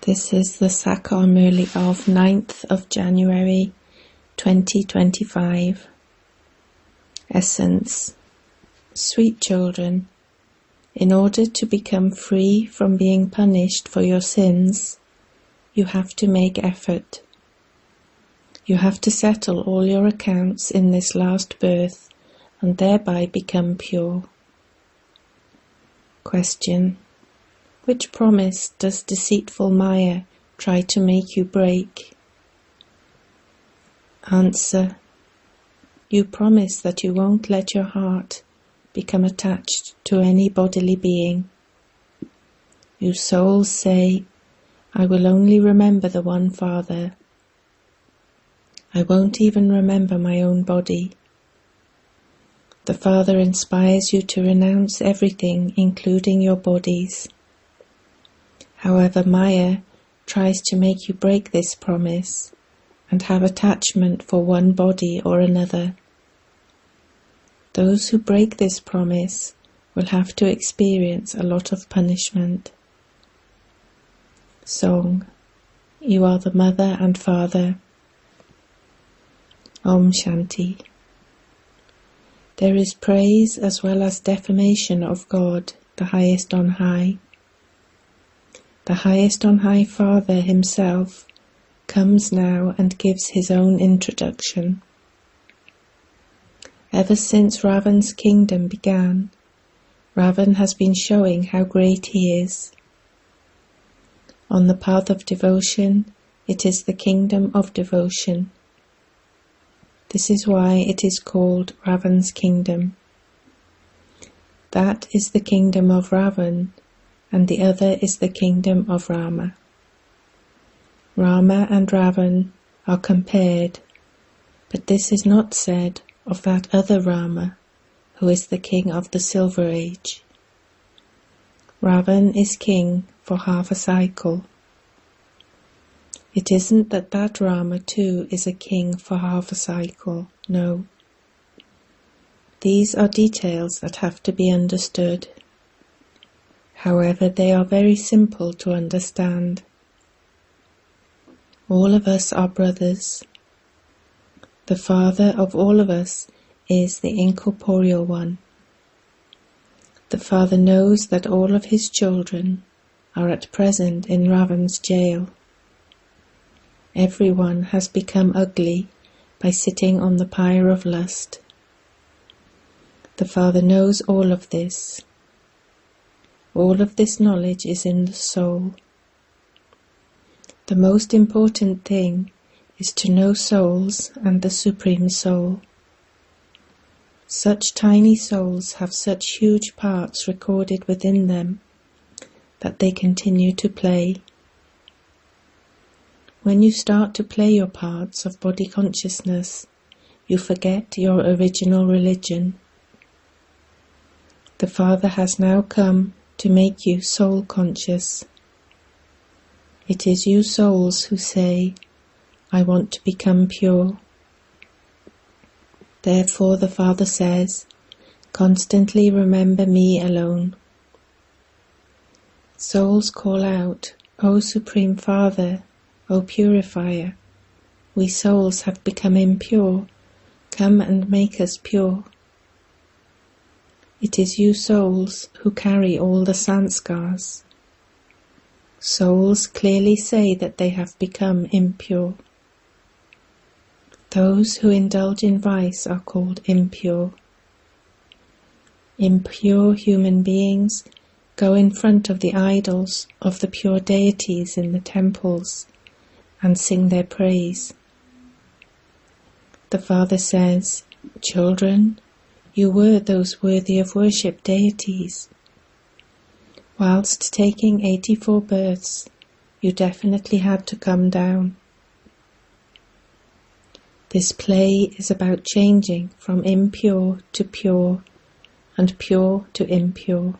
This is the Sakar Murli of 9th of January 2025. Essence. Sweet children, in order to become free from being punished for your sins, you have to make effort. You have to settle all your accounts in this last birth and thereby become pure. Question. Which promise does deceitful Maya try to make you break? Answer. You promise that you won't let your heart become attached to any bodily being. You souls say, I will only remember the one Father. I won't even remember my own body. The Father inspires you to renounce everything, including your bodies. However, Maya tries to make you break this promise and have attachment for one body or another. Those who break this promise will have to experience a lot of punishment. Song. You are the Mother and Father. Om Shanti. There is praise as well as defamation of God, the highest on high. The highest on high Father himself comes now and gives his own introduction. Ever since Ravan's kingdom began, Ravan has been showing how great he is. On the path of devotion, it is the kingdom of devotion. This is why it is called Ravan's kingdom. That is the kingdom of Ravan, and the other is the kingdom of Rama. Rama and Ravan are compared, but this is not said of that other Rama, who is the king of the Silver Age. Ravan is king for half a cycle. It isn't that Rama too is a king for half a cycle, no. These are details that have to be understood. However, they are very simple to understand. All of us are brothers. The Father of all of us is the incorporeal one. The Father knows that all of his children are at present in Ravan's jail. Everyone has become ugly by sitting on the pyre of lust. The Father knows all of this. All of this knowledge is in the soul. The most important thing is to know souls and the Supreme Soul. Such tiny souls have such huge parts recorded within them that they continue to play. When you start to play your parts of body consciousness, you forget your original religion. The Father has now come to make you soul conscious. It is you souls who say, I want to become pure. Therefore the Father says, constantly remember me alone. Souls call out, O Supreme Father, O Purifier, we souls have become impure, come and make us pure. It is you souls who carry all the sanskars. Souls clearly say that they have become impure. Those who indulge in vice are called impure. Impure human beings go in front of the idols of the pure deities in the temples and sing their praise. The Father says, children, you were those worthy of worship deities. Whilst taking 84 births, you definitely had to come down. This play is about changing from impure to pure and pure to impure.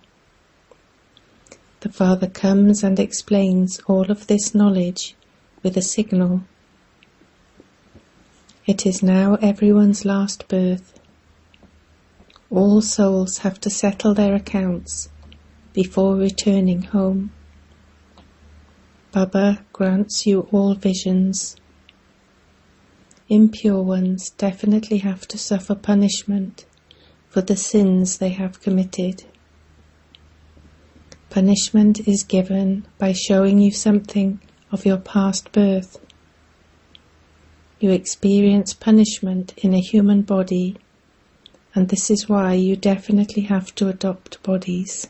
The Father comes and explains all of this knowledge with a signal. It is now everyone's last birth. All souls have to settle their accounts before returning home. Baba grants you all visions. Impure ones definitely have to suffer punishment for the sins they have committed. Punishment is given by showing you something of your past birth. You experience punishment in a human body, and this is why you definitely have to adopt bodies.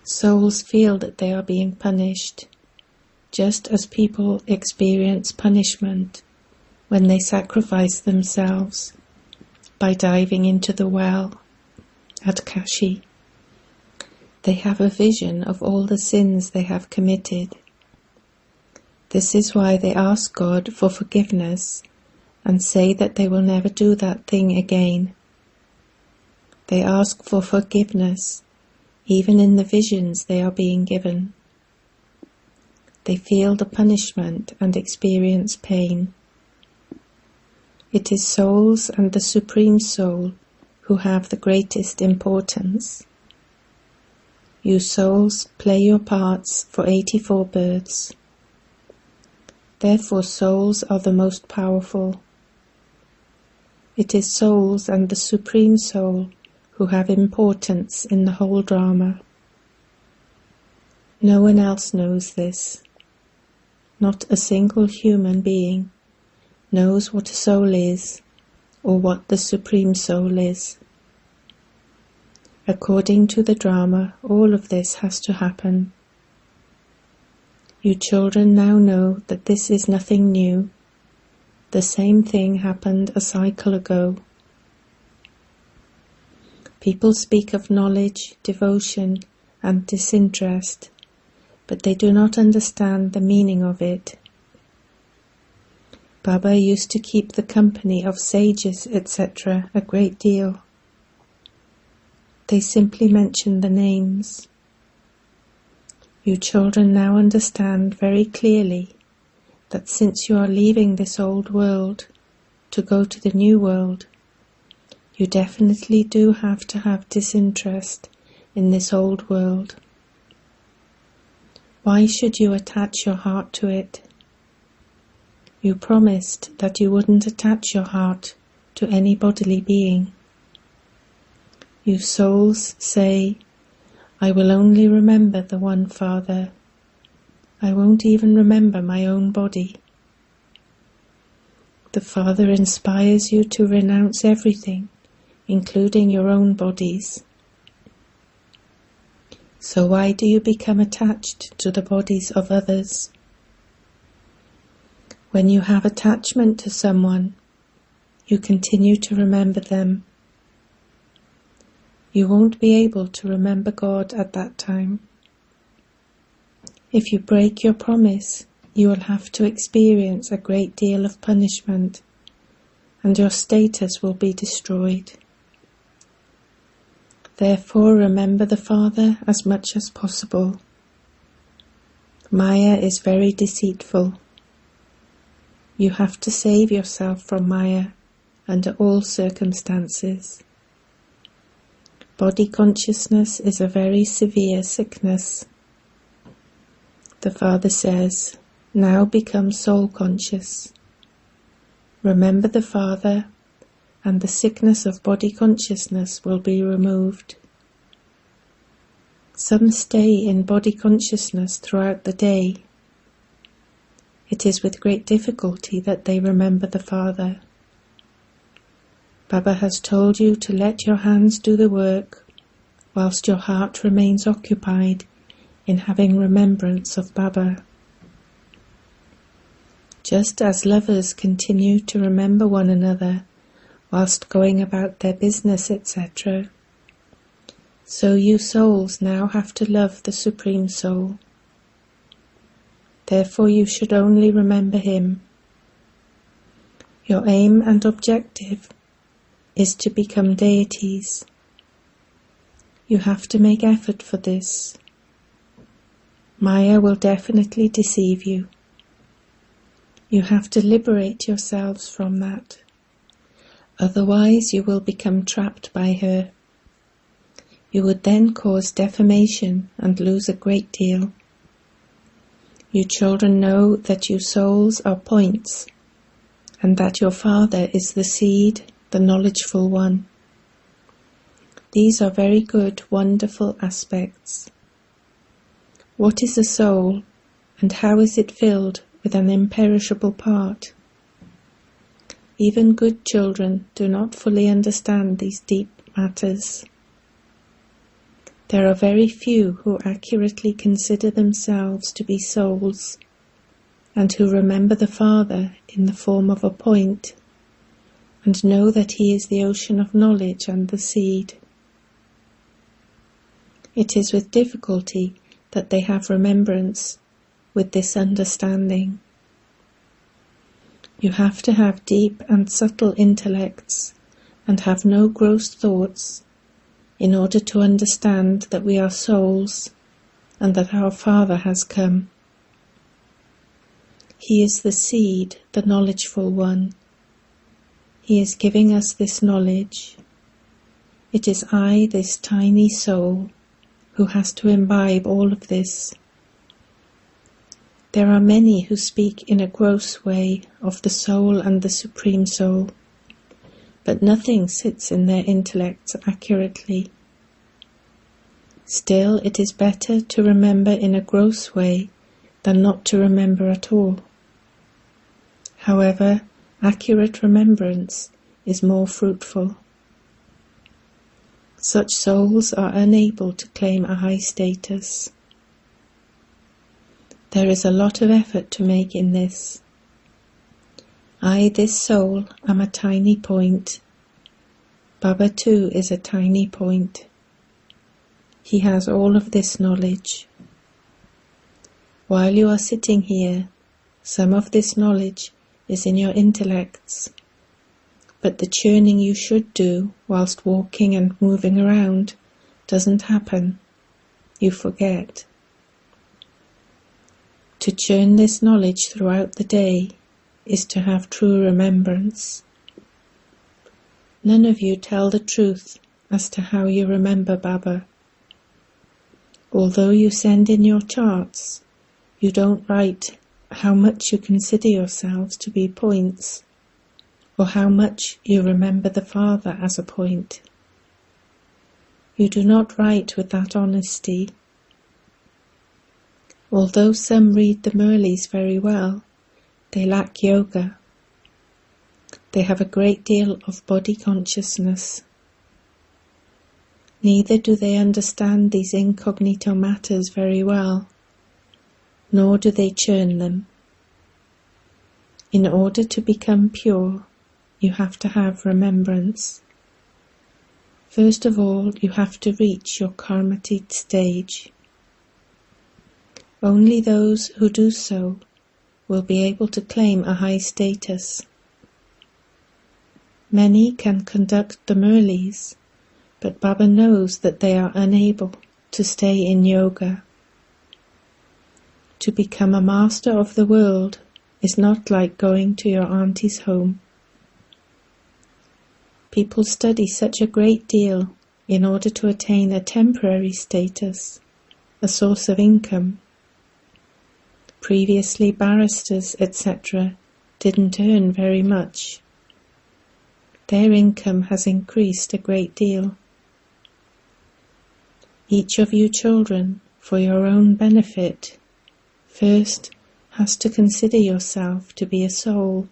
Souls feel that they are being punished, just as people experience punishment when they sacrifice themselves by diving into the well at Kashi. They have a vision of all the sins they have committed. This is why they ask God for forgiveness and say that they will never do that thing again. They ask for forgiveness even in the visions they are being given. They feel the punishment and experience pain. It is souls and the Supreme Soul who have the greatest importance. You souls play your parts for 84 births. Therefore souls are the most powerful. It is souls and the Supreme Soul who have importance in the whole drama. No one else knows this. Not a single human being knows what a soul is or what the Supreme Soul is. According to the drama, all of this has to happen. You children now know that this is nothing new. The same thing happened a cycle ago. People speak of knowledge, devotion, and disinterest, but they do not understand the meaning of it. Baba used to keep the company of sages, etc. a great deal. They simply mention the names. You children now understand very clearly that since you are leaving this old world to go to the new world, you definitely do have to have disinterest in this old world. Why should you attach your heart to it? You promised that you wouldn't attach your heart to any bodily being. You souls say, I will only remember the one Father. I won't even remember my own body. The Father inspires you to renounce everything, including your own bodies. So why do you become attached to the bodies of others? When you have attachment to someone, you continue to remember them. You won't be able to remember God at that time. If you break your promise, you will have to experience a great deal of punishment, and your status will be destroyed. Therefore, remember the Father as much as possible. Maya is very deceitful. You have to save yourself from Maya under all circumstances. Body consciousness is a very severe sickness. The Father says, now become soul conscious. Remember the Father, and the sickness of body consciousness will be removed. Some stay in body consciousness throughout the day. It is with great difficulty that they remember the Father. Baba has told you to let your hands do the work, whilst your heart remains occupied in having remembrance of Baba. Just as lovers continue to remember one another whilst going about their business, etc., so you souls now have to love the Supreme Soul. Therefore you should only remember Him. Your aim and objective is to become deities. You have to make effort for this. Maya will definitely deceive you. You have to liberate yourselves from that. Otherwise you will become trapped by her. You would then cause defamation and lose a great deal. You children know that you souls are points, and that your Father is the seed, the knowledgeful one. These are very good, wonderful aspects. What is a soul, and how is it filled with an imperishable part? Even good children do not fully understand these deep matters. There are very few who accurately consider themselves to be souls, and who remember the Father in the form of a point, and know that He is the ocean of knowledge and the seed. It is with difficulty that they have remembrance with this understanding. You have to have deep and subtle intellects and have no gross thoughts in order to understand that we are souls and that our Father has come. He is the seed, the knowledgeful one. He is giving us this knowledge. It is I, this tiny soul, who has to imbibe all of this. There are many who speak in a gross way of the soul and the Supreme Soul, but nothing sits in their intellects accurately. Still, it is better to remember in a gross way than not to remember at all. However, accurate remembrance is more fruitful. Such souls are unable to claim a high status. There is a lot of effort to make in this. I, this soul, am a tiny point. Baba too is a tiny point. He has all of this knowledge. While you are sitting here, some of this knowledge is in your intellects, but the churning you should do whilst walking and moving around doesn't happen. You forget. To churn this knowledge throughout the day is to have true remembrance. None of you tell the truth as to how you remember Baba. Although you send in your charts, you don't write how much you consider yourselves to be points, or how much you remember the Father as a point. You do not write with that honesty. Although some read the Murlis very well, they lack yoga. They have a great deal of body consciousness. Neither do they understand these incognito matters very well, nor do they churn them. In order to become pure, you have to have remembrance. First of all, you have to reach your karmatit stage. Only those who do so will be able to claim a high status. Many can conduct the Murlis, but Baba knows that they are unable to stay in yoga. To become a master of the world is not like going to your auntie's home. People study such a great deal in order to attain a temporary status, a source of income. Previously, barristers, etc., didn't earn very much. Their income has increased a great deal. Each of you children, for your own benefit, first has to consider yourself to be a soul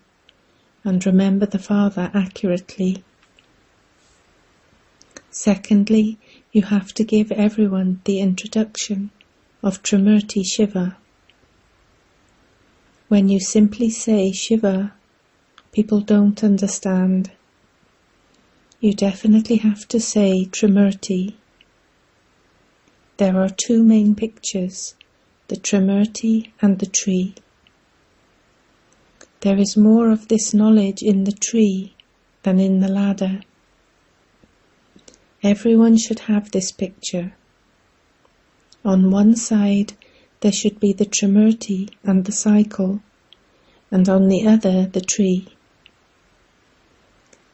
and remember the Father accurately. Secondly, you have to give everyone the introduction of Trimurti Shiva. When you simply say Shiva, people don't understand. You definitely have to say Trimurti. There are two main pictures, the Trimurti and the tree. There is more of this knowledge in the tree than in the ladder. Everyone should have this picture. On one side there should be the Trimurti and the cycle, and on the other the tree.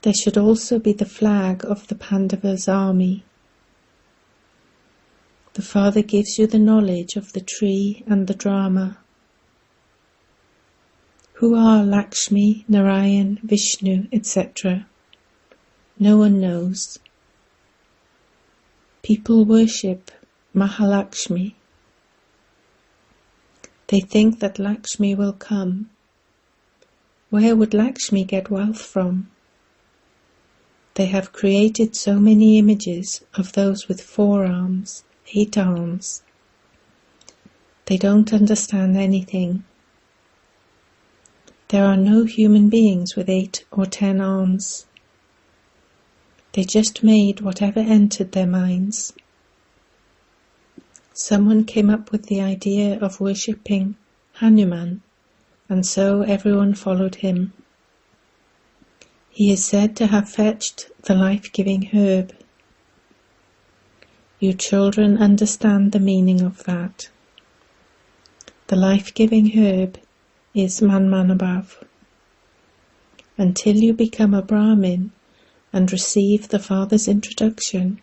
There should also be the flag of the Pandavas' army. The Father gives you the knowledge of the tree and the drama, Who are Lakshmi, Narayan, Vishnu, etc.? No one knows. People worship Mahalakshmi. They think that Lakshmi will come. Where would Lakshmi get wealth from? They have created so many images of those with 4 arms, 8 arms. They don't understand anything. There are no human beings with 8 or 10 arms. They just made whatever entered their minds. Someone came up with the idea of worshipping Hanuman, and so everyone followed him. He is said to have fetched the life-giving herb. You children understand the meaning of that. The life-giving herb is Manmanabhav. Until you become a Brahmin and receive the Father's introduction,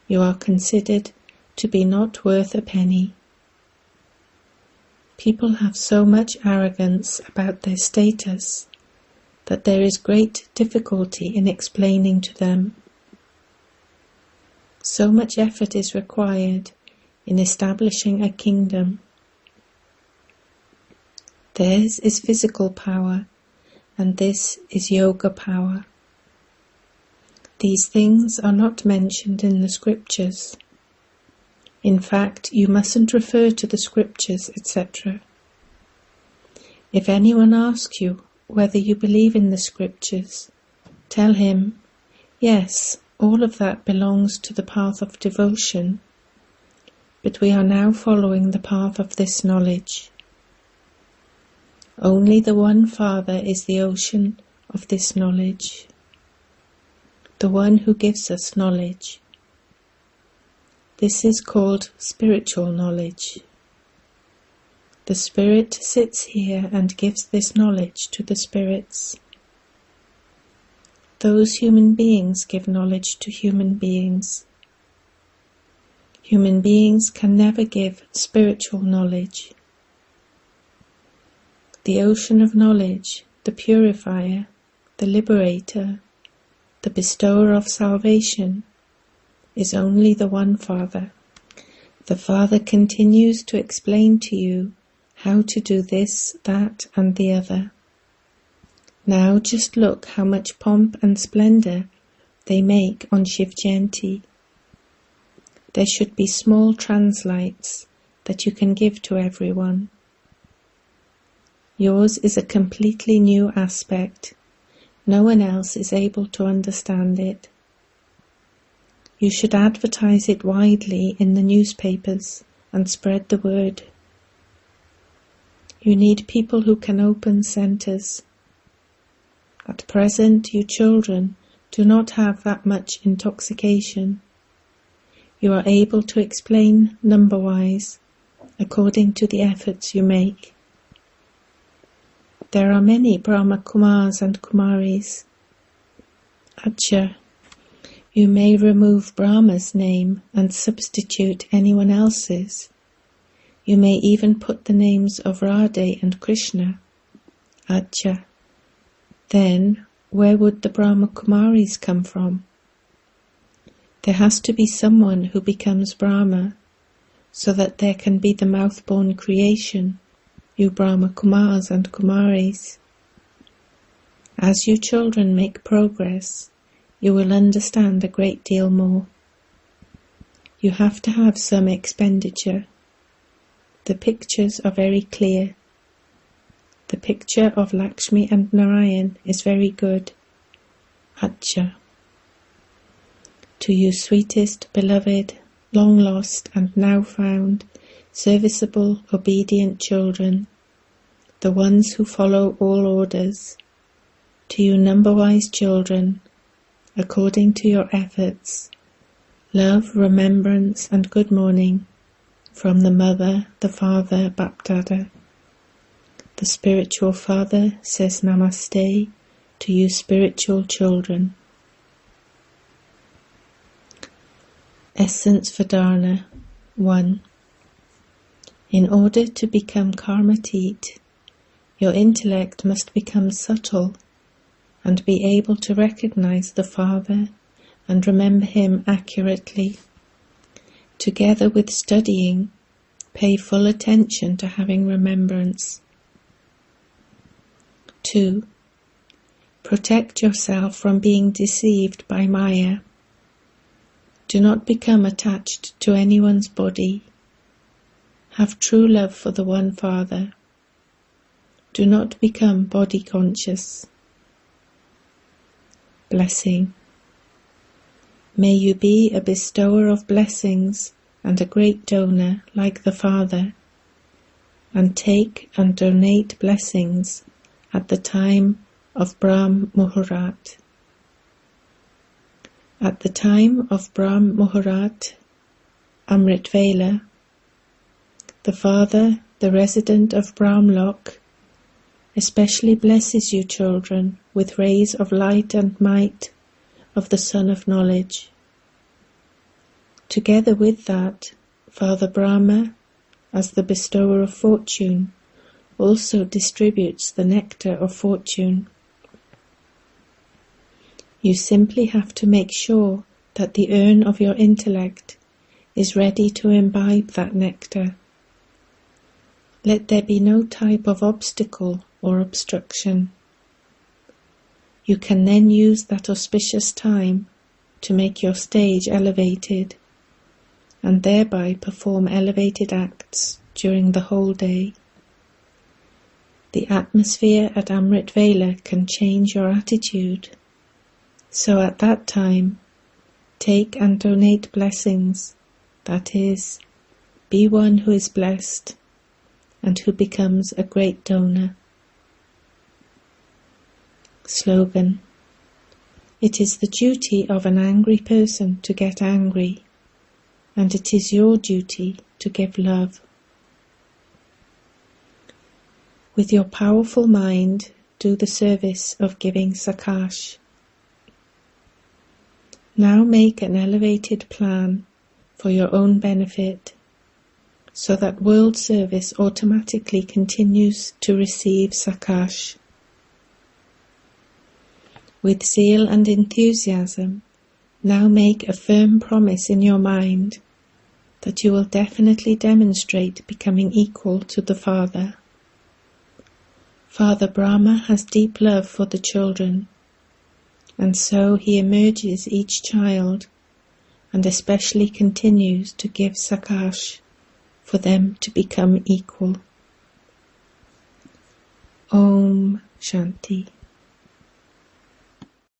you are considered to be not worth a penny. People have so much arrogance about their status that there is great difficulty in explaining to them. So much effort is required in establishing a kingdom. Theirs is physical power, and this is yoga power. These things are not mentioned in the scriptures. In fact, you mustn't refer to the scriptures, etc. If anyone asks you whether you believe in the scriptures, tell him, yes, all of that belongs to the path of devotion, but we are now following the path of this knowledge. Only the one Father is the ocean of this knowledge, the one who gives us knowledge. This is called spiritual knowledge. The Spirit sits here and gives this knowledge to the spirits. Those human beings give knowledge to human beings. Human beings can never give spiritual knowledge. The ocean of knowledge, the purifier, the liberator, the bestower of salvation, is only the one Father. The Father continues to explain to you how to do this, that, and the other. Now just look how much pomp and splendour they make on Shiv Jayanti. There should be small translights that you can give to everyone. Yours is a completely new aspect. No one else is able to understand it. You should advertise it widely in the newspapers and spread the word. You need people who can open centres. At present, you children do not have that much intoxication. You are able to explain number-wise, according to the efforts you make. There are many Brahma Kumars and Kumaris. Acha, you may remove Brahma's name and substitute anyone else's. You may even put the names of Radhe and Krishna. Acha. Then, where would the Brahma Kumaris come from? There has to be someone who becomes Brahma, so that there can be the mouth-born creation, you Brahma Kumars and Kumaris. As you children make progress, you will understand a great deal more. You have to have some expenditure. The pictures are very clear. The picture of Lakshmi and Narayan is very good. Acha. To you sweetest, beloved, long lost and now found, serviceable, obedient children, the ones who follow all orders, to you number-wise children, according to your efforts, love, remembrance and good morning from the Mother, the Father, Bapdada. The spiritual Father says Namaste to you spiritual children. Essence for Dharana 1. In order to become Karmatit, Your intellect must become subtle and be able to recognize the Father and remember him accurately. Together with studying, pay full attention to having remembrance. 2. Protect yourself from being deceived by Maya. Do not become attached to anyone's body. Have true love for the One Father. Do not become body conscious. Blessing. May you be a bestower of blessings and a great donor like the Father, and take and donate blessings at the time of Brahm Muhurat. At the time of Brahm Muhurat, Amrit Vela, the Father, the resident of Brahmlock, especially blesses you children with rays of light and might of the Sun of Knowledge. Together with that, Father Brahma, as the bestower of fortune, also distributes the nectar of fortune. You simply have to make sure that the urn of your intellect is ready to imbibe that nectar. Let there be no type of obstacle or obstruction. You can then use that auspicious time to make your stage elevated and thereby perform elevated acts during the whole day. The atmosphere at Amrit Vela can change your attitude. So at that time, take and donate blessings, that is, be one who is blessed and who becomes a great donor. Slogan. It is the duty of an angry person to get angry, and it is your duty to give love. With your powerful mind, do the service of giving Sakash. Now make an elevated plan for your own benefit, so that world service automatically continues to receive Sakash. With zeal and enthusiasm, now make a firm promise in your mind that you will definitely demonstrate becoming equal to the Father. Father Brahma has deep love for the children, and so he emerges each child and especially continues to give Sakash for them to become equal. Om Shanti.